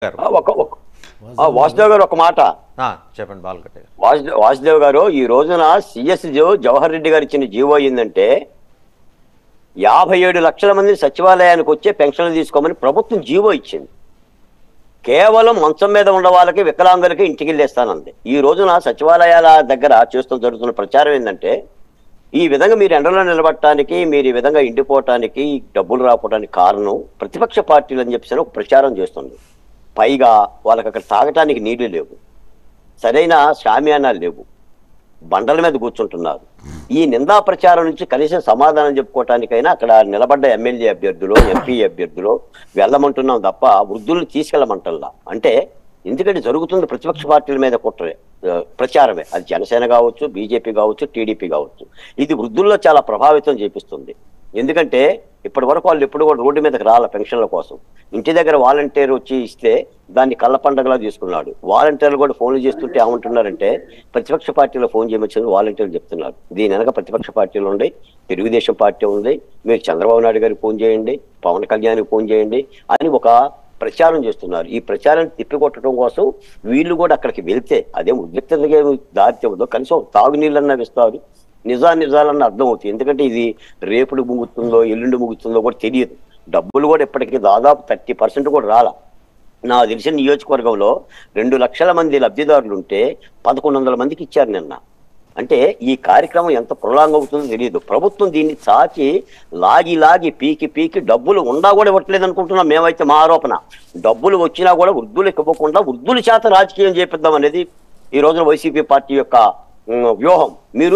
గారు. ఆ, ఒక ఒక వాసుదేవ్ గారు ఒక మాట. చెప్పండి బాలకట్ట గారు. వాసుదేవ్ గారు, ఈ రోజున సిఎస్ జవహర్ రెడ్డి గారు ఇచ్చిన జీవో ఏంటంటే 57 లక్షల మంది సచివాలయానికి వచ్చే పెన్షన్లు తీసుకోమని ప్రభుత్వం జీవో ఇచ్చింది. కేవలం మంచం మీద ఉన్న వాళ్ళకి, వికలాంగులకి ఇంటికి వెళ్ళేస్తానంది. ఈ రోజున సచివాలయాల దగ్గర జరుగుతున్న ప్రచారం ఏంటంటే, ఈ విధంగా మీరు ఎండలో నిలబడటానికి, మీరు ఈ విధంగా ఇండిపోవటానికి, డబ్బులు రాకపోవడానికి కారణం ప్రతిపక్ష పార్టీలు అని చెప్పేసి ఒక ప్రచారం చేస్తుంది. పైగా వాళ్ళకి అక్కడ తాగటానికి నీళ్లు లేవు, సరైన షామియానాలు లేవు, బండల మీద కూర్చుంటున్నారు. ఈ నిందా ప్రచారం నుంచి కనీసం సమాధానం చెప్పుకోవటానికైనా అక్కడ నిలబడ్డ ఎమ్మెల్యే అభ్యర్థులు, ఎంపీ అభ్యర్థులు వెళ్ళమంటున్నాం తప్ప వృద్ధుల్ని తీసుకెళ్ళమంటల్లా. అంటే ఎందుకంటే జరుగుతుంది ప్రతిపక్ష పార్టీల మీద కుట్రే ప్రచారమే. అది జనసేన కావచ్చు, బీజేపీ కావచ్చు, టీడీపీ కావచ్చు. ఇది వృద్ధుల్లో చాలా ప్రభావితం చేపిస్తుంది. ఎందుకంటే ఇప్పటి వరకు వాళ్ళు ఎప్పుడు కూడా రోడ్డు మీదకి రాల పెన్షన్ల కోసం. ఇంటి దగ్గర వాలంటీర్ వచ్చి ఇస్తే దాన్ని కళ్ళ పండగలా తీసుకున్నాడు. వాలంటీర్లు కూడా ఫోన్లు చేస్తుంటే ఏమంటున్నారంటే, ప్రతిపక్ష పార్టీలో ఫోన్ చేయమని వాలంటీర్లు చెప్తున్నారు. దీని వెనక ప్రతిపక్ష పార్టీలు ఉన్నాయి, తెలుగుదేశం పార్టీ ఉంది, మీరు చంద్రబాబు నాయుడు గారికి ఫోన్ చేయండి, పవన్ కళ్యాణ్కి ఫోన్ చేయండి అని ఒక ప్రచారం చేస్తున్నారు. ఈ ప్రచారాన్ని తిప్పికొట్టడం కోసం వీళ్ళు కూడా అక్కడికి వెళ్తే అదేం ఉద్రిక్తతగా దారితీవదో, కనీసం తాగునీళ్ళన్నా ఇస్తారు, నిజాలన్న అర్థం అవుతుంది. ఎందుకంటే ఇది రేపుడు ముగుతుందో ఎల్లుండి ముగుతుందో కూడా తెలియదు. డబ్బులు కూడా ఇప్పటికీ దాదాపు 30% కూడా రాలా. నాకు తెలిసిన నియోజకవర్గంలో 2 లక్షల మంది లబ్ధిదారులు ఉంటే 1100 మందికి ఇచ్చారు నిన్న. అంటే ఈ కార్యక్రమం ఎంత ప్రొలాంగ్ అవుతుందో తెలియదు. ప్రభుత్వం దీన్ని చాచి లాగి పీకి డబ్బులు ఉండా కూడా ఇవ్వట్లేదు అనుకుంటున్నాం మేమైతే. మా ఆరోపణ, డబ్బులు వచ్చినా కూడా వృద్ధులకు ఇవ్వకుండా వృద్ధుల చేత రాజకీయం చేపిద్దాం అనేది ఈ రోజున వైసీపీ పార్టీ యొక్క వ్యూహం. మీరు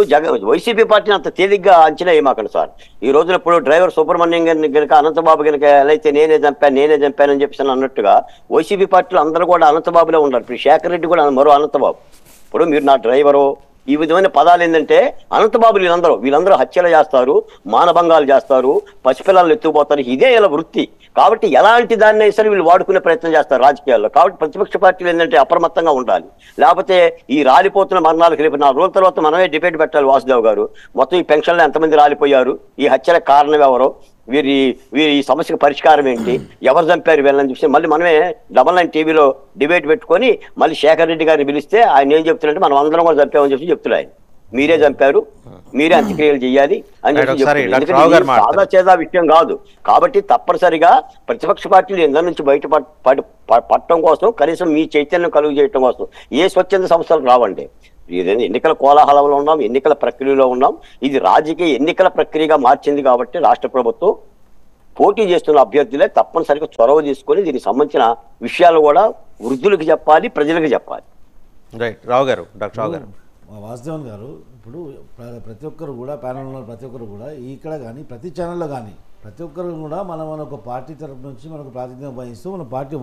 వైసీపీ పార్టీని అంత తేలిగ్గా అంచనా వేయమాకండి సార్. ఈ రోజున ఇప్పుడు డ్రైవర్ సుబ్రహ్మణ్యం గారిని గనక, అనంతబాబు గనక ఎలా అయితే నేనే చంపానని చెప్పేసి అన్నట్టుగా వైసీపీ పార్టీలు అందరూ కూడా అనంతబాబులే ఉన్నారు. ఇప్పుడు శేఖర్ రెడ్డి కూడా మరో అనంతబాబు. ఇప్పుడు మీరు నా డ్రైవరు, ఈ విధమైన పదాలు ఏంటంటే అనంతబాబులు వీళ్ళందరూ హత్యలు చేస్తారు, మానభంగాలు చేస్తారు, పసిపిల్లలు ఎత్తుకుపోతారు. ఇదే ఇలా వృత్తి. కాబట్టి ఎలాంటి దాన్ని సరే వీళ్ళు వాడుకునే ప్రయత్నం చేస్తారు రాజకీయాల్లో. కాబట్టి ప్రతిపక్ష పార్టీలు ఏంటంటే అప్రమత్తంగా ఉండాలి. లేకపోతే ఈ రాలిపోతున్న మరణాలకు రేపు 4 రోజుల తర్వాత మనమే డిబేట్ పెట్టాలి. వాసుదేవ్ గారు, మొత్తం ఈ పెన్షన్లు ఎంతమంది రాలిపోయారు, ఈ హత్యలకు కారణం ఎవరో, వీరి ఈ సమస్యకు పరిష్కారం ఏంటి, ఎవరు చంపారు వీళ్ళని చెప్పి మళ్ళీ మనమే 99 టీవీలో డిబేట్ పెట్టుకొని మళ్ళీ శేఖర్ రెడ్డి గారిని పిలిస్తే ఆయన ఏం చెప్తున్నారంటే, మనం అందరం కూడా చంపామని చెప్పి చెప్తున్నారు. ఆయన మీరే చంపారు, మీరే అంత్యక్రియలు చేయాలి అని చెప్పి సాదా చేదా విషయం కాదు. కాబట్టి తప్పనిసరిగా ప్రతిపక్ష పార్టీలు ఎందరి నుంచి బయట పట్టడం కోసం, కనీసం మీ చైతన్యం కలుగు చేయడం కోసం ఏ స్వచ్ఛంద సంస్థలు రావండి. ఏదైనా ఎన్నికల కోలాహలంలో ఉన్నాం, ఎన్నికల ప్రక్రియలో ఉన్నాం. ఇది రాజకీయ ఎన్నికల ప్రక్రియగా మార్చింది. కాబట్టి రాష్ట్ర ప్రభుత్వం పోటీ చేస్తున్న అభ్యర్థులే తప్పనిసరిగా చొరవ తీసుకొని దీనికి సంబంధించిన విషయాలు కూడా వృద్ధులకు చెప్పాలి, ప్రజలకు చెప్పాలి. రైట్. రావు గారు, డాక్టర్ రావు గారు. వాసుదేవన్ గారు, ఇప్పుడు ప్రతి ఒక్కరు కూడా ప్యానల్ ఉన్న ప్రతి ఒక్కరు కూడా ఇక్కడ కానీ ప్రతి ఛానల్లో కానీ ప్రతి ఒక్కరు కూడా మన ఒక పార్టీ తరఫు నుంచి మనకు ప్రాతినిధ్యం వహిస్తూ మన పార్టీ